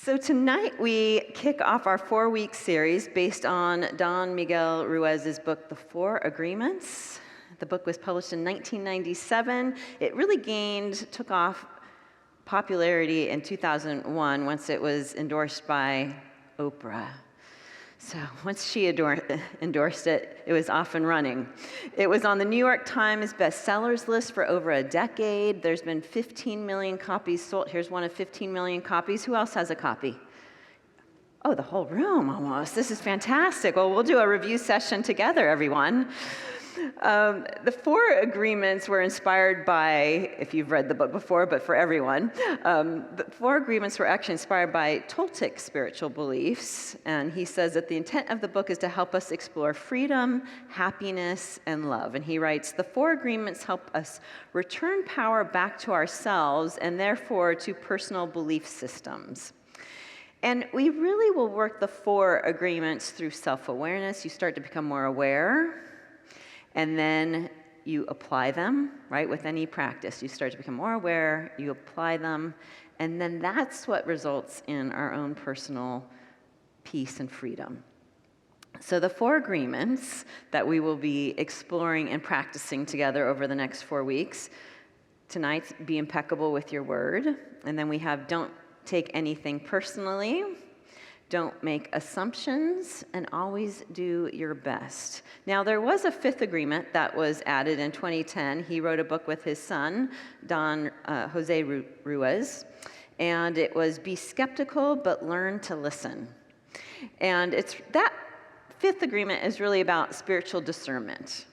So tonight we kick off our 4-week series based on Don Miguel Ruiz's book, The 4 Agreements. The book was published in 1997. It really took off popularity in 2001 once it was endorsed by Oprah. So once she endorsed it, it was off and running. It was on the New York Times bestsellers list for over a decade. There's been 15 million copies sold. Here's one of 15 million copies. Who else has a copy? Oh, the whole room almost. This is fantastic. Well, we'll do a review session together, everyone. The 4 agreements were inspired by, if you've read the book before, but for everyone, the 4 agreements were actually inspired by Toltec spiritual beliefs. And he says that the intent of the book is to help us explore freedom, happiness, and love. And he writes, the 4 agreements help us return power back to ourselves and therefore to personal belief systems. And we really will work the 4 agreements through self-awareness. You start to become more aware. And then you apply them, right? With any practice, you start to become more aware, you apply them, and then that's what results in our own personal peace and freedom. So the 4 agreements that we will be exploring and practicing together over the next 4 weeks. Tonight, be impeccable with your word. And then we have don't take anything personally. Don't make assumptions, and always do your best. Now, there was a 5th agreement that was added in 2010. He wrote a book with his son, Don Jose Ruiz, and it was be skeptical, but learn to listen. And that 5th agreement is really about spiritual discernment.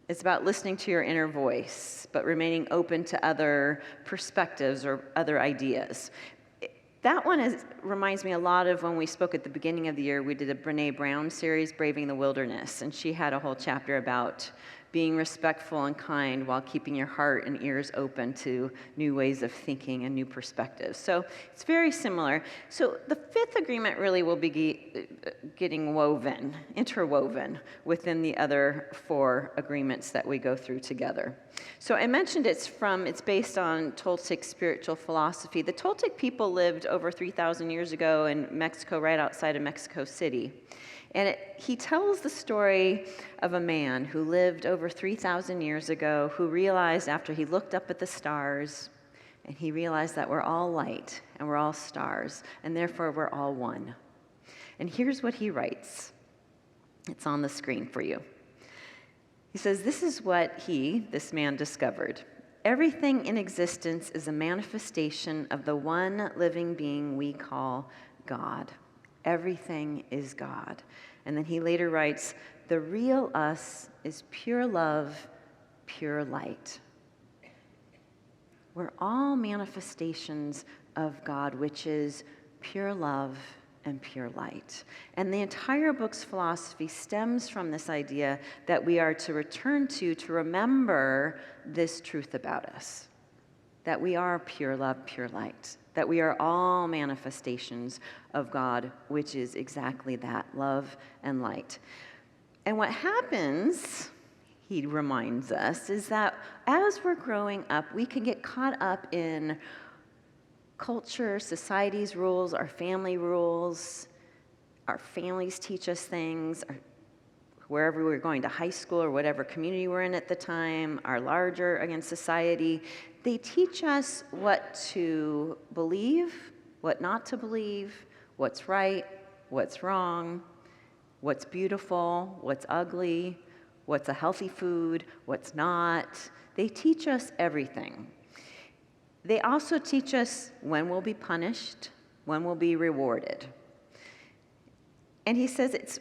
It's about listening to your inner voice, but remaining open to other perspectives or other ideas. That one reminds me a lot of when we spoke at the beginning of the year. We did a Brené Brown series, Braving the Wilderness, and she had a whole chapter about being respectful and kind while keeping your heart and ears open to new ways of thinking and new perspectives. So it's very similar. So the 5th agreement really will be getting interwoven within the other 4 agreements that we go through together. So I mentioned it's based on Toltec spiritual philosophy. The Toltec people lived over 3,000 years ago in Mexico, right outside of Mexico City. And he tells the story of a man who lived over 3,000 years ago, who realized after he looked up at the stars, and he realized that we're all light and we're all stars, and therefore we're all one. And here's what he writes. It's on the screen for you. He says, this is what this man, discovered. Everything in existence is a manifestation of the one living being we call God. Everything is God. And then he later writes, the real us is pure love, pure light. We're all manifestations of God, which is pure love and pure light. And the entire book's philosophy stems from this idea that we are to return to remember this truth about us, that we are pure love, pure light, that we are all manifestations of God, which is exactly that, love and light. And what happens, he reminds us, is that as we're growing up, we can get caught up in culture, society's rules, our family rules. Our families teach us things, wherever we're going to high school or whatever community we're in at the time, our larger, again, society. They teach us what to believe, what not to believe, what's right, what's wrong, what's beautiful, what's ugly, what's a healthy food, what's not. They teach us everything. They also teach us when we'll be punished, when we'll be rewarded. And he says it's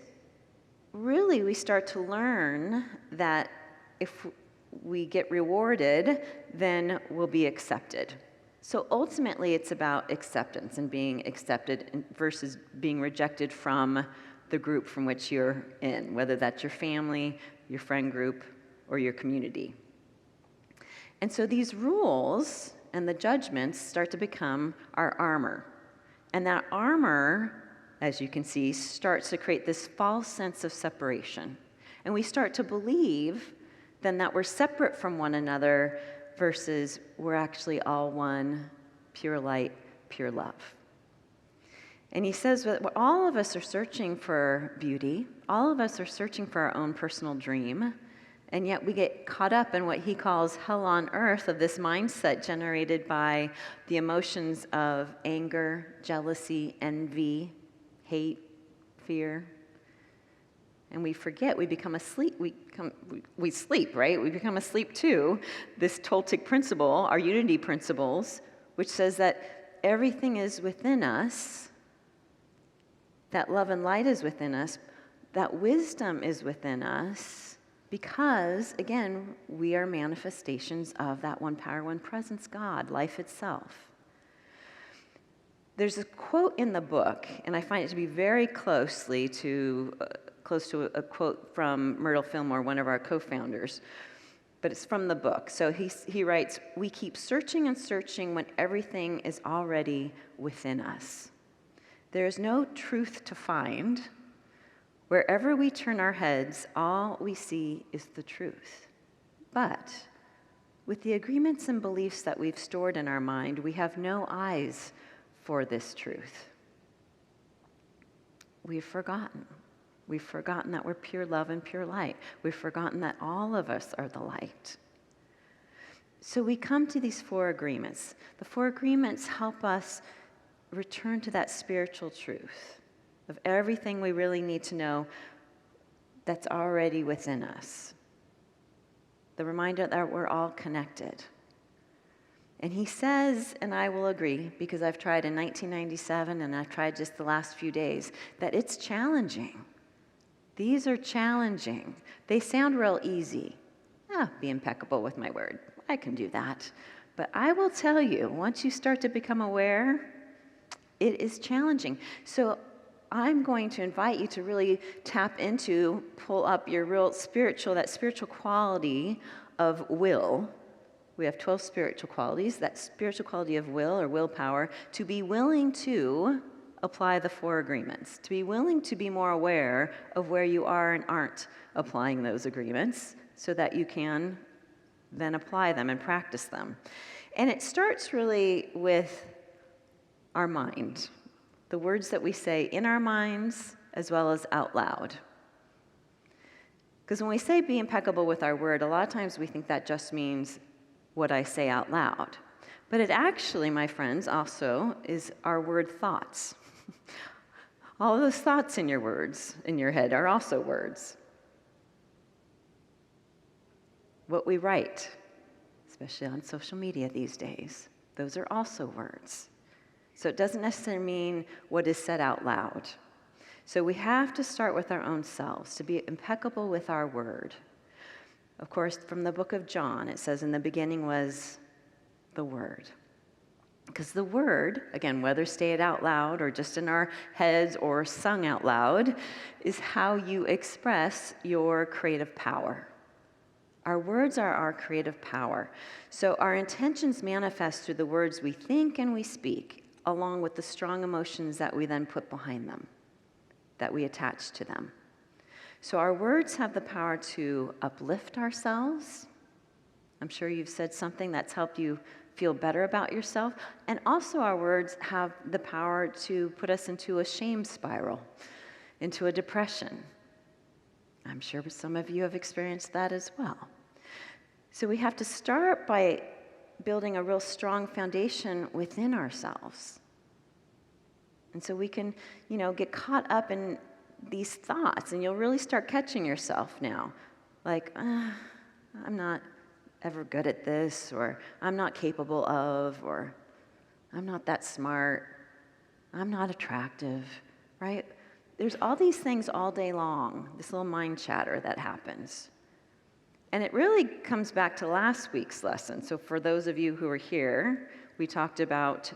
really, we start to learn that if we get rewarded, then we'll be accepted. So ultimately, it's about acceptance and being accepted versus being rejected from the group from which you're in, whether that's your family, your friend group, or your community. And so these rules and the judgments start to become our armor. And that armor, as you can see, starts to create this false sense of separation. And we start to believe then that we're separate from one another versus we're actually all one, pure light, pure love. And he says that all of us are searching for beauty. All of us are searching for our own personal dream. And yet we get caught up in what he calls hell on earth of this mindset generated by the emotions of anger, jealousy, envy, hate, fear. And we forget, we become asleep, we sleep, right? We become asleep to this Toltec principle, our unity principles, which says that everything is within us, that love and light is within us, that wisdom is within us, because, again, we are manifestations of that one power, one presence, God, life itself. There's a quote in the book, and I find it to be very close to a quote from Myrtle Fillmore, one of our co-founders, but it's from the book. So he writes, "We keep searching and searching when everything is already within us. There is no truth to find. Wherever we turn our heads, all we see is the truth. But with the agreements and beliefs that we've stored in our mind, we have no eyes for this truth. We've forgotten. We've forgotten that we're pure love and pure light. We've forgotten that all of us are the light." So we come to these 4 agreements. The 4 agreements help us return to that spiritual truth of everything we really need to know that's already within us. The reminder that we're all connected. And he says, and I will agree, because I've tried in 1997 and I've tried just the last few days, that it's challenging. These are challenging. They sound real easy. Be impeccable with my word. I can do that. But I will tell you, once you start to become aware, it is challenging. So I'm going to invite you to really tap into, pull up your real that spiritual quality of will. We have 12 spiritual qualities, that spiritual quality of will or willpower, to be willing to apply the 4 agreements, to be willing to be more aware of where you are and aren't applying those agreements so that you can then apply them and practice them. And it starts really with our mind, the words that we say in our minds as well as out loud. Because when we say be impeccable with our word, a lot of times we think that just means what I say out loud. But it actually, my friends, also is our word thoughts. All those thoughts in your words, in your head, are also words. What we write, especially on social media these days, those are also words. So it doesn't necessarily mean what is said out loud. So we have to start with our own selves, to be impeccable with our word. Of course, from the book of John, it says, in the beginning was the Word. Because the Word, again, whether stated out loud or just in our heads or sung out loud, is how you express your creative power. Our words are our creative power. So our intentions manifest through the words we think and we speak, along with the strong emotions that we then put behind them, that we attach to them. So our words have the power to uplift ourselves. I'm sure you've said something that's helped you feel better about yourself. And also our words have the power to put us into a shame spiral, into a depression. I'm sure some of you have experienced that as well. So we have to start by building a real strong foundation within ourselves. And so we can, get caught up in these thoughts, and you'll really start catching yourself now. Like, I'm not ever good at this, or I'm not capable of, or I'm not that smart, I'm not attractive, right? There's all these things all day long, this little mind chatter that happens. And it really comes back to last week's lesson. So for those of you who are here, we talked about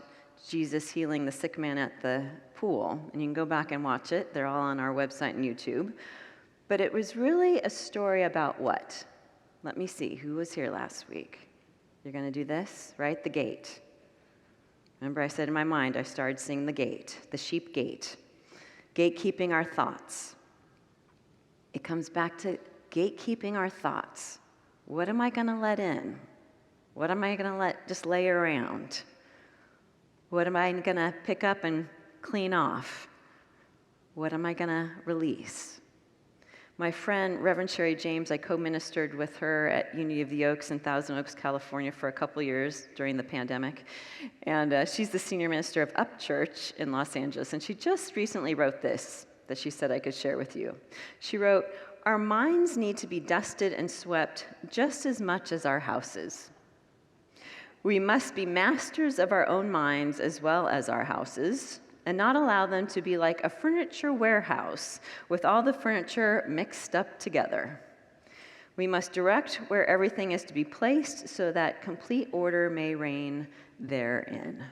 Jesus healing the sick man at the pool. And you can go back and watch it. They're all on our website and YouTube. But it was really a story about what? Let me see. Who was here last week? You're going to do this, right? The gate. Remember I said in my mind, I started seeing the gate, the sheep gate. Gatekeeping our thoughts. It comes back to gatekeeping our thoughts. What am I going to let in? What am I going to let just lay around? What am I going to pick up and clean off? What am I going to release? My friend, Reverend Sherry James, I co-ministered with her at Unity of the Oaks in Thousand Oaks, California for a couple years during the pandemic. And she's the senior minister of Up Church in Los Angeles. And she just recently wrote this that she said I could share with you. She wrote, "Our minds need to be dusted and swept just as much as our houses. We must be masters of our own minds as well as our houses, and not allow them to be like a furniture warehouse with all the furniture mixed up together. We must direct where everything is to be placed so that complete order may reign therein."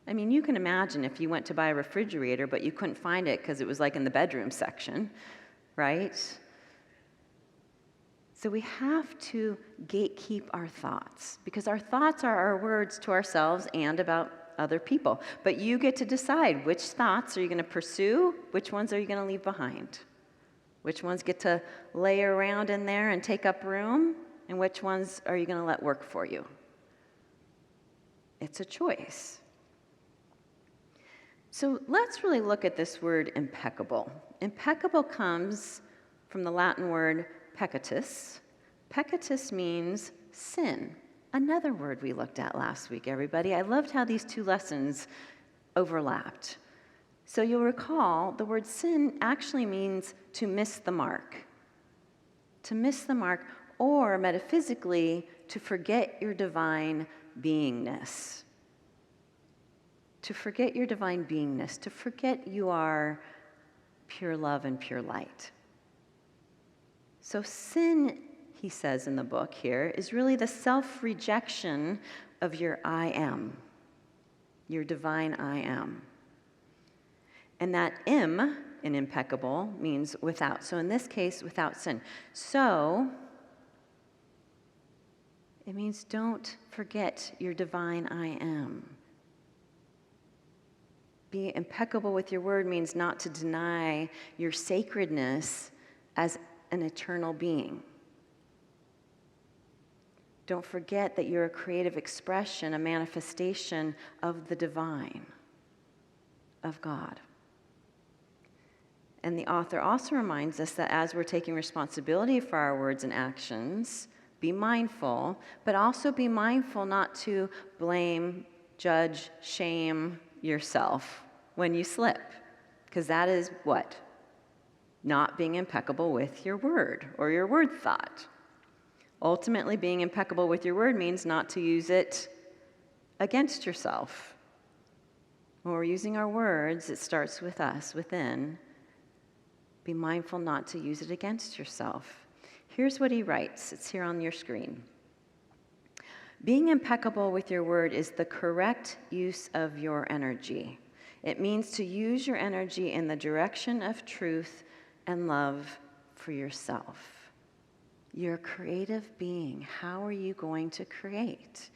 I mean, you can imagine if you went to buy a refrigerator, but you couldn't find it because it was like in the bedroom section, right? So we have to gatekeep our thoughts, because our thoughts are our words to ourselves and about other people. But you get to decide which thoughts are you going to pursue, which ones are you going to leave behind, which ones get to lay around in there and take up room, and which ones are you going to let work for you. It's a choice. So let's really look at this word impeccable. Impeccable comes from the Latin word peccatus. Peccatus means sin. Another word we looked at last week, everybody. I loved how these two lessons overlapped. So you'll recall the word sin actually means to miss the mark. To miss the mark, or metaphysically, to forget your divine beingness. To forget your divine beingness, to forget you are pure love and pure light. So sin, he says in the book here, is really the self-rejection of your I am, your divine I am. And that im in impeccable means without. So in this case, without sin. So it means don't forget your divine I am. Be impeccable with your word means not to deny your sacredness as an eternal being. Don't forget that you're a creative expression, a manifestation of the divine, of God. And the author also reminds us that as we're taking responsibility for our words and actions, be mindful, but also be mindful not to blame, judge, shame yourself when you slip, because that is what? Not being impeccable with your word or your word thought. Ultimately, being impeccable with your word means not to use it against yourself. When we're using our words, it starts with us, within. Be mindful not to use it against yourself. Here's what he writes. It's here on your screen. Being impeccable with your word is the correct use of your energy. It means to use your energy in the direction of truth and love for yourself. You're a creative being. How are you going to create?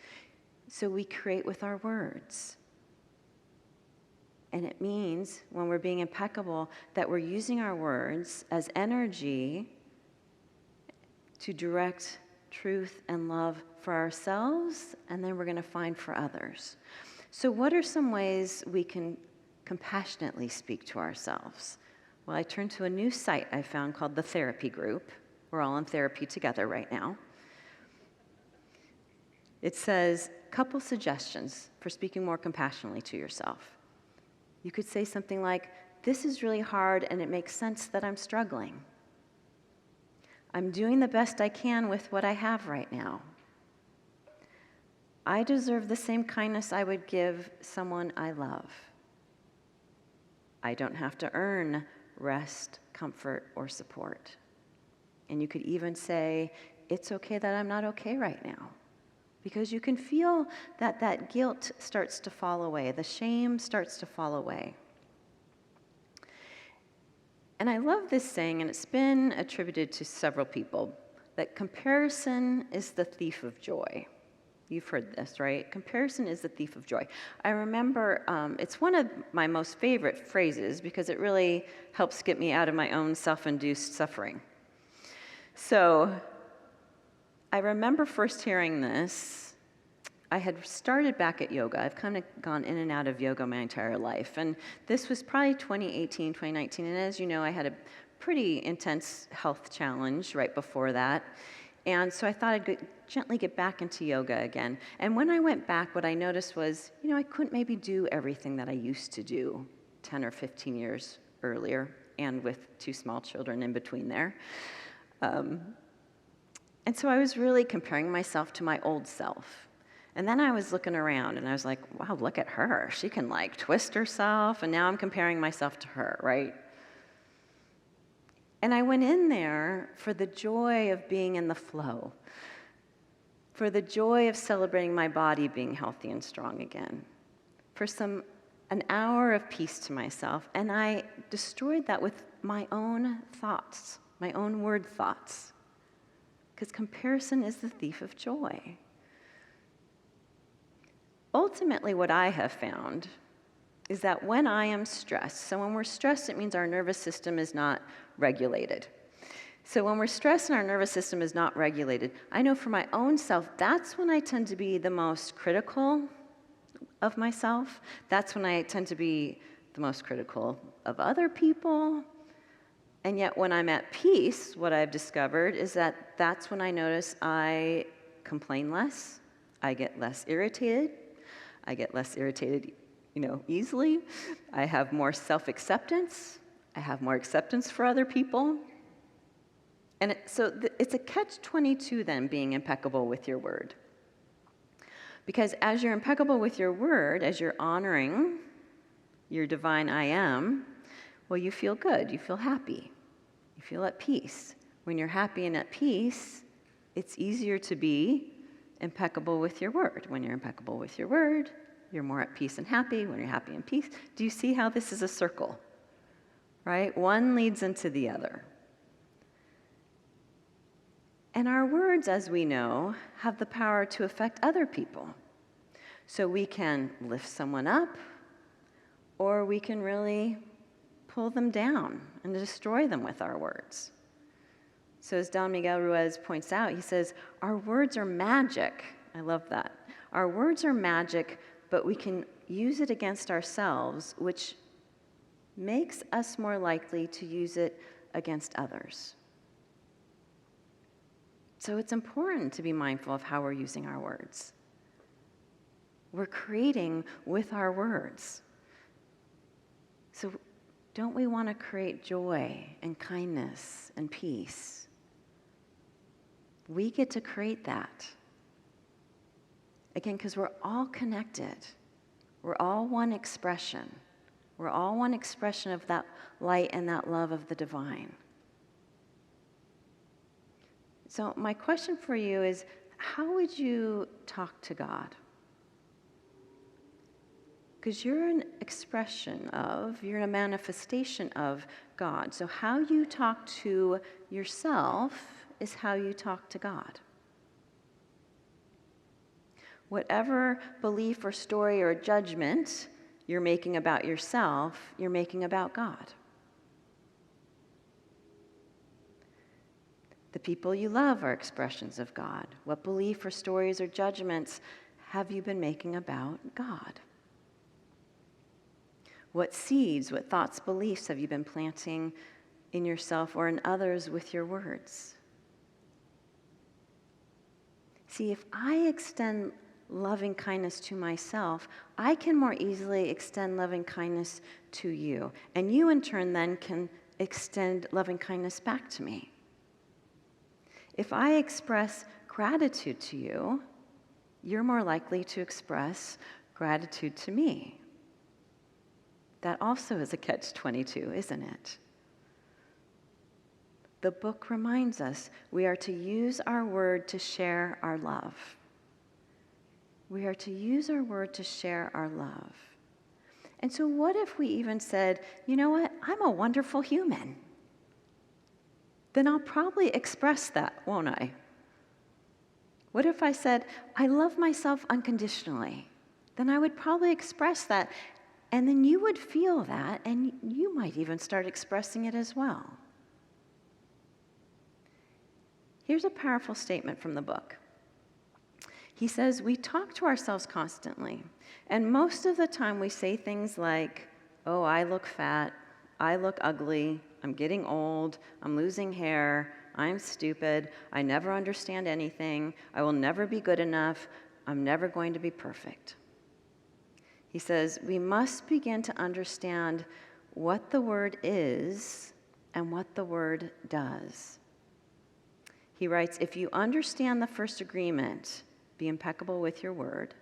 So we create with our words. And it means, when we're being impeccable, that we're using our words as energy to direct truth and love for ourselves, and then we're going to find for others. So what are some ways we can compassionately speak to ourselves? Well, I turned to a new site I found called The Therapy Group. We're all in therapy together right now. It says, couple suggestions for speaking more compassionately to yourself. You could say something like, this is really hard and it makes sense that I'm struggling. I'm doing the best I can with what I have right now. I deserve the same kindness I would give someone I love. I don't have to earn rest, comfort, or support. And you could even say, it's okay that I'm not okay right now. Because you can feel that that guilt starts to fall away. The shame starts to fall away. And I love this saying, and it's been attributed to several people, that comparison is the thief of joy. You've heard this, right? Comparison is the thief of joy. I remember, it's one of my most favorite phrases because it really helps get me out of my own self-induced suffering. So I remember first hearing this I had started back at yoga. I've kind of gone in and out of yoga my entire life. And this was probably 2018, 2019. And as you know, I had a pretty intense health challenge right before that. And so I thought I'd gently get back into yoga again. And when I went back, what I noticed was, I couldn't maybe do everything that I used to do 10 or 15 years earlier, and with 2 small children in between there. And so I was really comparing myself to my old self. And then I was looking around and I was like, wow, look at her. She can twist herself, and now I'm comparing myself to her, right? And I went in there for the joy of being in the flow, for the joy of celebrating my body being healthy and strong again, for an hour of peace to myself. And I destroyed that with my own thoughts, my own word thoughts, because comparison is the thief of joy. Ultimately, what I have found is that when I am stressed, so when we're stressed, it means our nervous system is not regulated. So when we're stressed and our nervous system is not regulated, I know for my own self, that's when I tend to be the most critical of myself. That's when I tend to be the most critical of other people. And yet when I'm at peace, what I've discovered is that that's when I notice I complain less, I get less irritated, easily. I have more self-acceptance. I have more acceptance for other people. And it's a catch-22 then, being impeccable with your word. Because as you're impeccable with your word, as you're honoring your divine I am, well, you feel good. You feel happy. You feel at peace. When you're happy and at peace, it's easier to be impeccable with your word. When you're impeccable with your word, you're more at peace and happy. When you're happy and peace, do you see how this is a circle? Right? One leads into the other. And our words, as we know, have the power to affect other people. So we can lift someone up, or we can really pull them down and destroy them with our words. So as Don Miguel Ruiz points out, he says, our words are magic. I love that. Our words are magic, but we can use it against ourselves, which makes us more likely to use it against others. So it's important to be mindful of how we're using our words. We're creating with our words. So don't we want to create joy and kindness and peace? We get to create that. Again, because we're all connected. We're all one expression. We're all one expression of that light and that love of the divine. So my question for you is, how would you talk to God? Because you're an expression of, you're a manifestation of God. So how you talk to yourself is how you talk to God. Whatever belief or story or judgment you're making about yourself, you're making about God. The people you love are expressions of God. What belief or stories or judgments have you been making about God? What seeds, what thoughts, beliefs have you been planting in yourself or in others with your words? See, if I extend loving kindness to myself, I can more easily extend loving kindness to you. And you, in turn, then can extend loving kindness back to me. If I express gratitude to you, you're more likely to express gratitude to me. That also is a catch-22, isn't it? The book reminds us we are to use our word to share our love. We are to use our word to share our love. And so what if we even said, you know what, I'm a wonderful human? Then I'll probably express that, won't I? What if I said, I love myself unconditionally? Then I would probably express that, and then you would feel that, and you might even start expressing it as well. Here's a powerful statement from the book. He says we talk to ourselves constantly. And most of the time we say things like, oh, I look fat, I look ugly, I'm getting old, I'm losing hair, I'm stupid, I never understand anything, I will never be good enough, I'm never going to be perfect. He says we must begin to understand what the word is and what the word does. He writes, if you understand the first agreement, be impeccable with your word,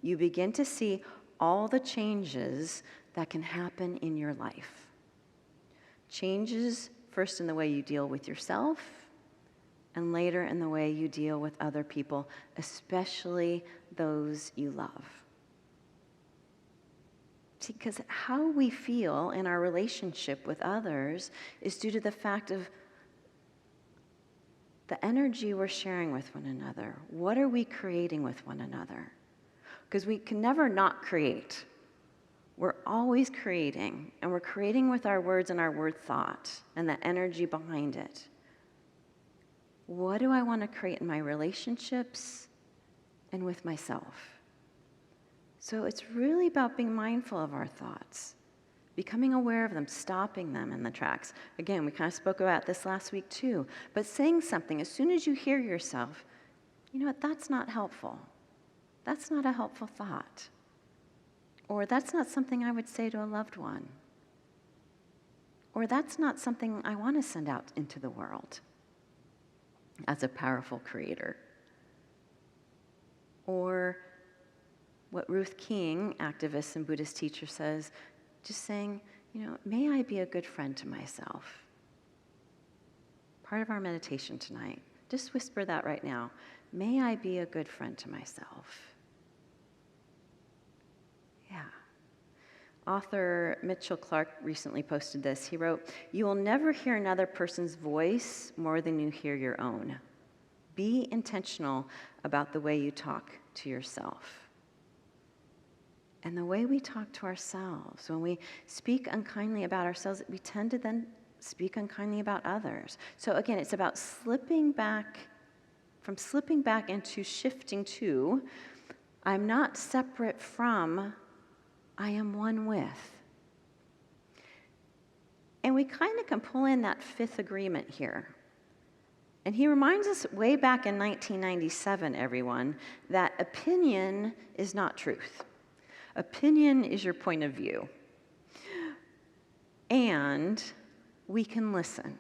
you begin to see all the changes that can happen in your life. Changes first in the way you deal with yourself, and later in the way you deal with other people, especially those you love. See, because how we feel in our relationship with others is due to the fact of the energy we're sharing with one another. What are we creating with one another? Because we can never not create. We're always creating, and we're creating with our words and our word thought and the energy behind it. What do I want to create in my relationships and with myself? So it's really about being mindful of our thoughts, becoming aware of them, stopping them in the tracks. Again, we kind of spoke about this last week too, but saying something, as soon as you hear yourself, you know what, that's not helpful. That's not a helpful thought. Or that's not something I would say to a loved one. Or that's not something I want to send out into the world as a powerful creator. Or what Ruth King, activist and Buddhist teacher, says, just saying, you know, may I be a good friend to myself. Part of our meditation tonight. Just whisper that right now. May I be a good friend to myself. Yeah. Author Mitchell Clark recently posted this. He wrote, you will never hear another person's voice more than you hear your own. Be intentional about the way you talk to yourself. And the way we talk to ourselves, when we speak unkindly about ourselves, we tend to then speak unkindly about others. So again, it's about slipping back into shifting to, I'm not separate from, I am one with. And we kind of can pull in that fifth agreement here. And he reminds us way back in 1997, everyone, that opinion is not truth. Opinion is your point of view. And we can listen.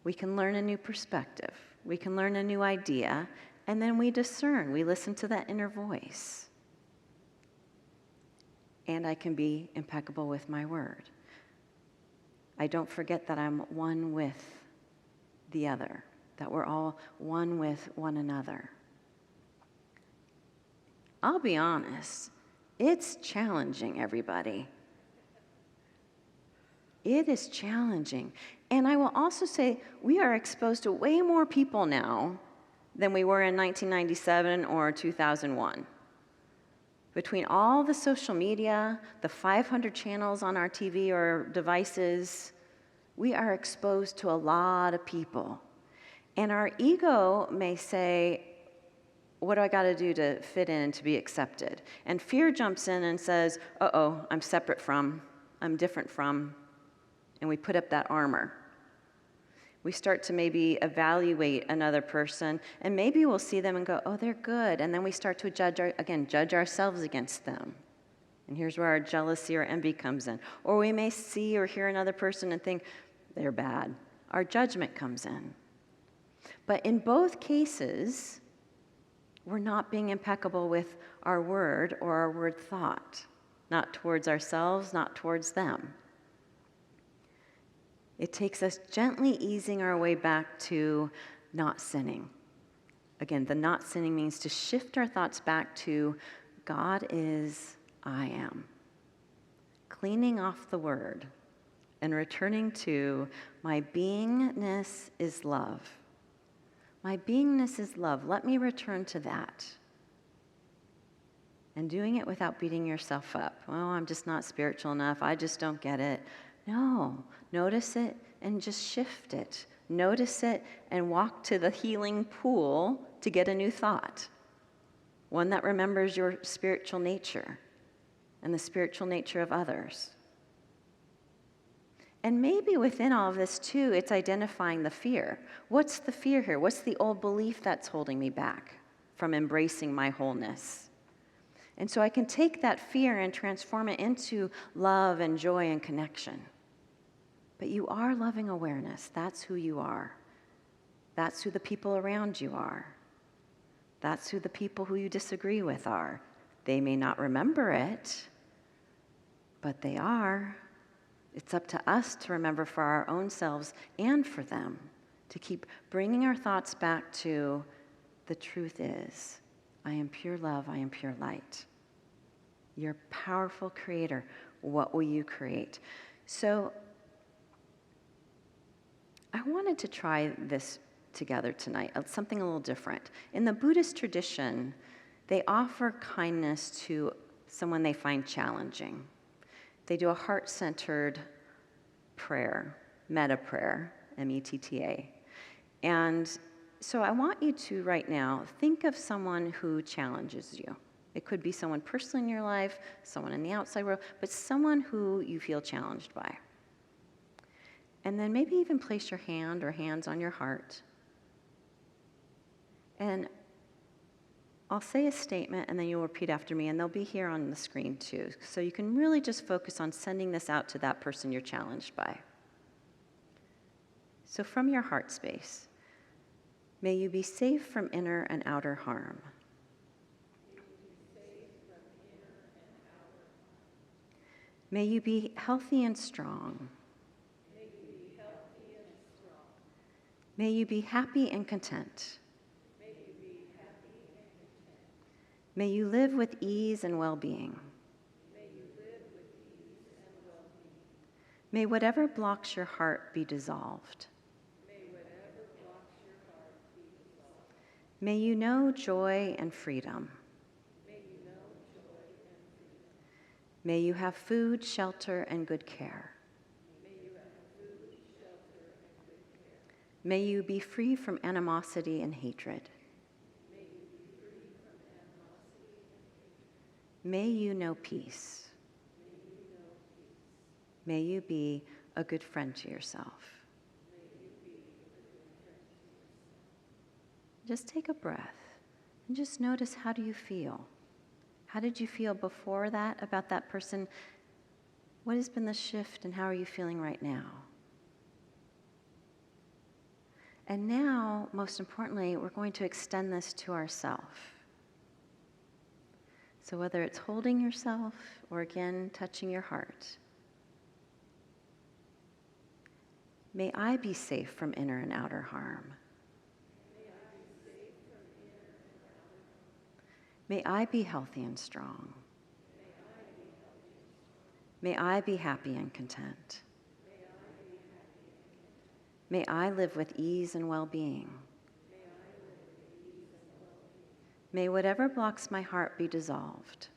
We can learn a new perspective. We can learn a new idea, and then we discern. We listen to that inner voice. And I can be impeccable with my word. I don't forget that I'm one with the other, that we're all one with one another. I'll be honest. It's challenging, everybody. It is challenging. And I will also say we are exposed to way more people now than we were in 1997 or 2001. Between all the social media, the 500 channels on our TV or devices, we are exposed to a lot of people. And our ego may say, what do I got to do to fit in, to be accepted? And fear jumps in and says, uh-oh, I'm separate from, I'm different from, and we put up that armor. We start to maybe evaluate another person, and maybe we'll see them and go, oh, they're good, and then we start to judge ourselves against them. And here's where our jealousy or envy comes in. Or we may see or hear another person and think, they're bad. Our judgment comes in. But in both cases, we're not being impeccable with our word or our word thought, not towards ourselves, not towards them. It takes us gently easing our way back to not sinning. Again, the not sinning means to shift our thoughts back to God is, I am. Cleaning off the word and returning to my beingness is love. My beingness is love. Let me return to that. And doing it without beating yourself up. Oh, I'm just not spiritual enough. I just don't get it. No, notice it and just shift it. Notice it and walk to the healing pool to get a new thought. one that remembers your spiritual nature and the spiritual nature of others. And maybe within all of this too, it's identifying the fear. What's the fear here? What's the old belief that's holding me back from embracing my wholeness? And so I can take that fear and transform it into love and joy and connection. But you are loving awareness. That's who you are. That's who the people around you are. That's who the people who you disagree with are. They may not remember it, but they are. It's up to us to remember for our own selves and for them, to keep bringing our thoughts back to the truth is, I am pure love, I am pure light. You're a powerful creator. What will you create? So I wanted to try this together tonight, something a little different. In the Buddhist tradition, they offer kindness to someone they find challenging. They do a heart-centered prayer, metta prayer, M-E-T-T-A. And so I want you to, right now, think of someone who challenges you. It could be someone personally in your life, someone in the outside world, but someone who you feel challenged by. And then maybe even place your hand or hands on your heart. And I'll say a statement, and then you'll repeat after me, and they'll be here on the screen too. So you can really just focus on sending this out to that person you're challenged by. So from your heart space, may you be safe from inner and outer harm. May you be healthy and strong. May you be happy and content. May you live with ease and well-being. May whatever blocks your heart be dissolved. May you know joy and freedom. May you have food, shelter, and good care. May you be free from animosity and hatred. May you know peace. May you be a good friend to yourself. Just take a breath and just notice, how do you feel? How did you feel before that about that person? What has been the shift and how are you feeling right now? And now, most importantly, we're going to extend this to ourselves. So whether it's holding yourself or again touching your heart, may I be safe from inner and outer harm. May I be healthy and strong. May I be happy and content. May I live with ease and well-being. May whatever blocks my heart be dissolved.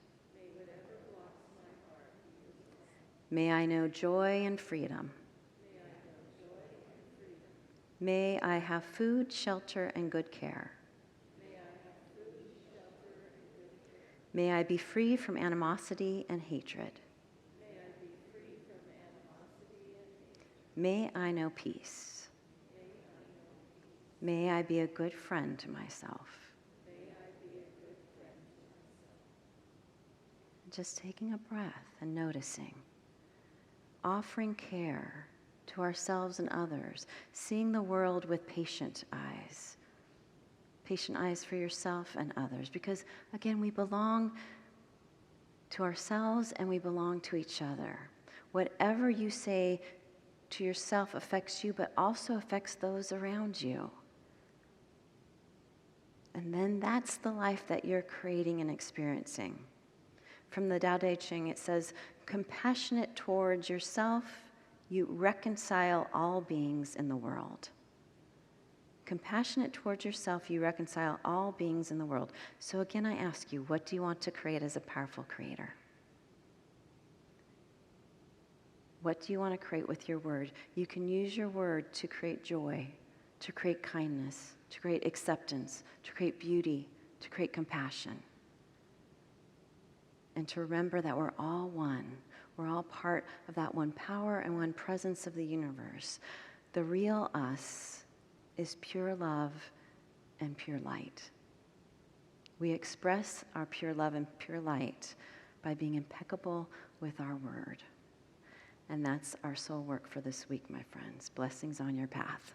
May I know joy and freedom. May I have food, shelter, and good care. May I be free from animosity and hatred. May I know peace. May I be a good friend to myself. Just taking a breath and noticing, offering care to ourselves and others, seeing the world with patient eyes for yourself and others, because again, we belong to ourselves and we belong to each other. Whatever you say to yourself affects you, but also affects those around you. And then that's the life that you're creating and experiencing. From the Tao Te Ching, it says, compassionate towards yourself, you reconcile all beings in the world. Compassionate towards yourself, you reconcile all beings in the world. So again, I ask you, what do you want to create as a powerful creator? What do you want to create with your word? You can use your word to create joy, to create kindness, to create acceptance, to create beauty, to create compassion. and to remember that we're all one. We're all part of that one power and one presence of the universe. The real us is pure love and pure light. We express our pure love and pure light by being impeccable with our word. And that's our soul work for this week, my friends. Blessings on your path.